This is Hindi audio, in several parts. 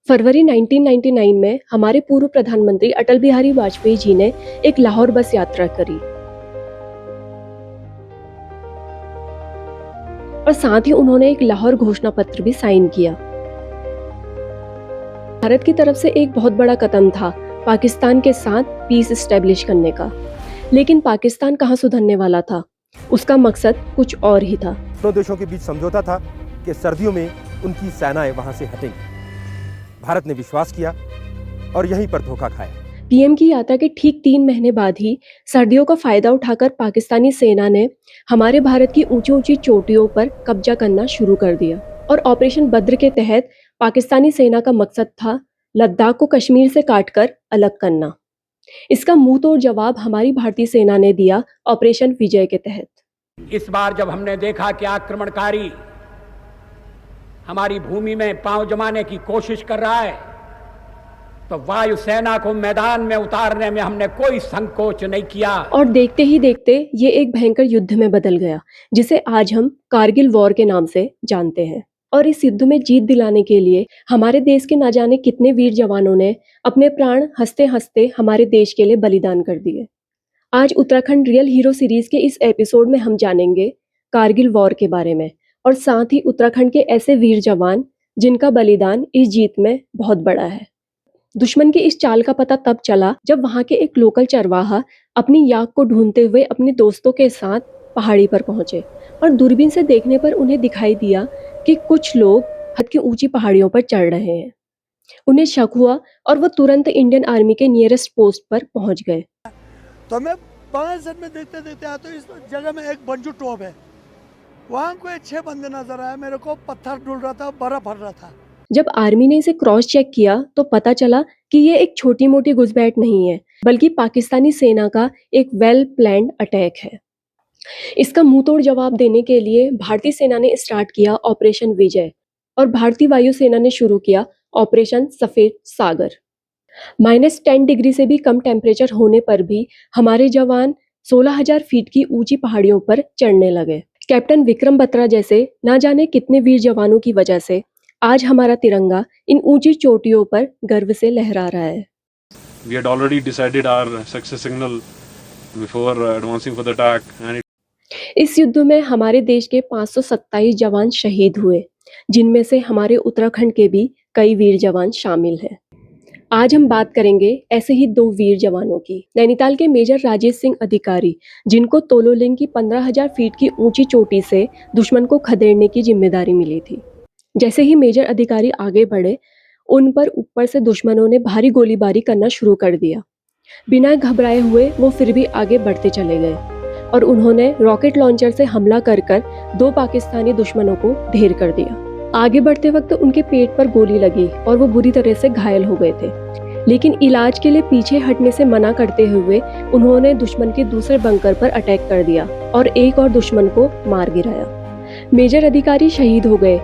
फरवरी 1999 में हमारे पूर्व प्रधानमंत्री अटल बिहारी वाजपेयी जी ने एक लाहौर बस यात्रा करी और साथ ही उन्होंने एक लाहौर घोषणा पत्र भी साइन किया। भारत की तरफ से एक बहुत बड़ा कदम था पाकिस्तान के साथ पीस एस्टेब्लिश करने का, लेकिन पाकिस्तान कहाँ सुधरने वाला था, उसका मकसद कुछ और ही था। दोनों देशों के बीच समझौता था कि सर्दियों में उनकी सेनाएं वहां से हटेंगी। भारत ने विश्वास किया और यहीं पर धोखा खाया। पीएम की यात्रा के ठीक 3 महीने बाद ही सर्दियों का फायदा उठाकर पाकिस्तानी सेना ने हमारे भारत की ऊंची ऊंची चोटियों पर कब्जा करना शुरू कर दिया और ऑपरेशन बद्र के तहत पाकिस्तानी सेना का मकसद था लद्दाख को कश्मीर से काटकर अलग करना। इसका मुंह तोड़ जवाब हमारी भारतीय सेना ने दिया ऑपरेशन विजय के तहत। इस बार जब हमने देखा कि आक्रमणकारी हमारी भूमि में पांव जमाने की कोशिश कर रहा है, तो वायुसेना को मैदान में उतारने में हमने कोई संकोच नहीं किया और देखते ही देखते ये एक भयंकर युद्ध में बदल गया, जिसे आज हम कारगिल वॉर के नाम से जानते हैं। और इस युद्ध में जीत दिलाने के लिए हमारे देश के ना जाने कितने वीर जवानों ने अपने प्राण हंसते हंसते हमारे देश के लिए बलिदान कर दिए। आज उत्तराखंड रियल हीरो सीरीज के इस एपिसोड में हम जानेंगे कारगिल वॉर के बारे में और साथ ही उत्तराखंड के ऐसे वीर जवान जिनका बलिदान इस जीत में बहुत बड़ा है। दुश्मन की इस चाल का पता तब चला जब वहां के एक लोकल चरवाहा अपनी याक को ढूंढते हुए अपने दोस्तों के साथ पहाड़ी पर पहुंचे और दूरबीन से देखने पर उन्हें दिखाई दिया कि कुछ लोग हद की ऊंची पहाड़ियों पर चढ़ रहे हैं। उन्हें शक हुआ और वो तुरंत इंडियन आर्मी के नियरेस्ट पोस्ट पर पहुंच गए। तो मैं 5 दिन में देखते देखते आया तो इस जगह में एक बंजू टॉप है, वहाँ कोई 6 बंदे नजर आए। मेरे को पत्थर डुल रहा था, बर्फ भर रहा था। जब आर्मी ने इसे क्रॉस चेक किया तो पता चला कि ये एक छोटी मोटी घुसपैठ नहीं है, बल्कि पाकिस्तानी सेना का एक वेल प्लान्ड अटैक है। इसका मुंह तोड़ जवाब देने के लिए भारतीय सेना ने स्टार्ट किया ऑपरेशन विजय और भारतीय वायुसेना ने शुरू किया ऑपरेशन सफेद सागर। -10 डिग्री से भी कम टेम्परेचर होने पर भी हमारे जवान 16,000 फीट की ऊंची पहाड़ियों पर चढ़ने लगे। कैप्टन विक्रम बत्रा जैसे ना जाने कितने वीर जवानों की वजह से आज हमारा तिरंगा इन ऊंची चोटियों पर गर्व से लहरा रहा है। We had already decided our success signal before advancing for the attack and इस युद्ध में हमारे देश के 527 जवान शहीद हुए, जिनमें से हमारे उत्तराखंड के भी कई वीर जवान शामिल हैं। आज हम बात करेंगे ऐसे ही 2 वीर जवानों की। नैनीताल के मेजर राजेश सिंह अधिकारी, जिनको तोलोलिंग की 15,000 फीट की ऊंची चोटी से दुश्मन को खदेड़ने की जिम्मेदारी मिली थी। जैसे ही मेजर अधिकारी आगे बढ़े, उन पर ऊपर से दुश्मनों ने भारी गोलीबारी करना शुरू कर दिया। बिना घबराए हुए वो फिर भी आगे बढ़ते चले गए और उन्होंने रॉकेट लॉन्चर से हमला कर 2 पाकिस्तानी दुश्मनों को ढेर कर दिया। आगे बढ़ते वक्त उनके पेट पर गोली लगी और वो बुरी तरह से घायल हो गए थे, लेकिन इलाज के लिए पीछे हटने से मना करते हुए उन्होंने दुश्मन के दूसरे बंकर पर अटैक कर दिया और एक और दुश्मन को मार गिराया। मेजर अधिकारी शहीद हो गए,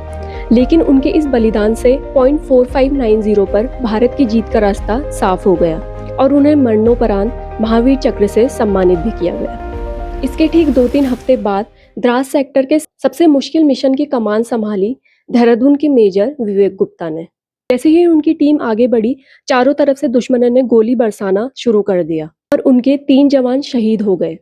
लेकिन उनके इस बलिदान से .4590 पर भारत की जीत का रास्ता साफ हो गया और उन्हें मरणोपरांत महावीर चक्र से सम्मानित भी किया गया। इसके ठीक 2-3 हफ्ते बाद द्रास सेक्टर के सबसे मुश्किल मिशन की कमान संभाली देहरादून के मेजर विवेक गुप्ता ने। जैसे ही उनकी टीम आगे बढ़ी, चारों तरफ से दुश्मनों ने गोली बरसाना शुरू कर दिया और उनके 3 जवान शहीद हो गए।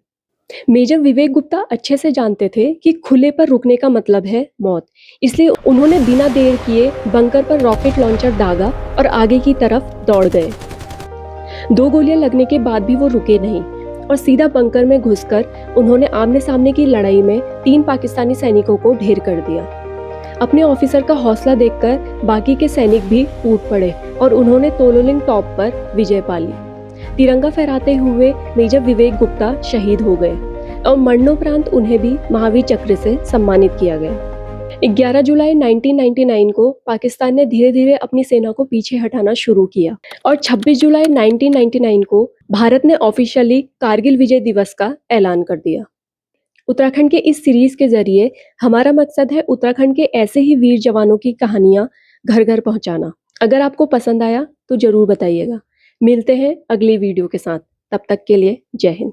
मेजर विवेक गुप्ता अच्छे से जानते थे कि खुले पर रुकने का मतलब है मौत, इसलिए उन्होंने बिना देर किए बंकर पर रॉकेट लॉन्चर दागा और आगे की तरफ दौड़ गए। 2 गोलियां लगने के बाद भी वो रुके नहीं और सीधा बंकर में घुसकर उन्होंने आमने सामने की लड़ाई में 3 पाकिस्तानी सैनिकों को ढेर कर दिया। अपने ऑफिसर का हौसला देखकर बाकी के सैनिक भी टूट पड़े और उन्होंने तोलोलिंग टॉप पर विजय पा ली। तिरंगा फहराते हुए मेजर विवेक गुप्ता शहीद हो गए और मरणोपरांत उन्हें भी महावीर चक्र से सम्मानित किया गया। 11 जुलाई 1999 को पाकिस्तान ने धीरे धीरे अपनी सेना को पीछे हटाना शुरू किया और 26 जुलाई 1999 को भारत ने ऑफिशियली कारगिल विजय दिवस का ऐलान कर दिया। उत्तराखंड के इस सीरीज के जरिए हमारा मकसद है उत्तराखंड के ऐसे ही वीर जवानों की कहानियां घर घर पहुंचाना। अगर आपको पसंद आया तो जरूर बताइएगा। मिलते हैं अगली वीडियो के साथ, तब तक के लिए जय हिंद।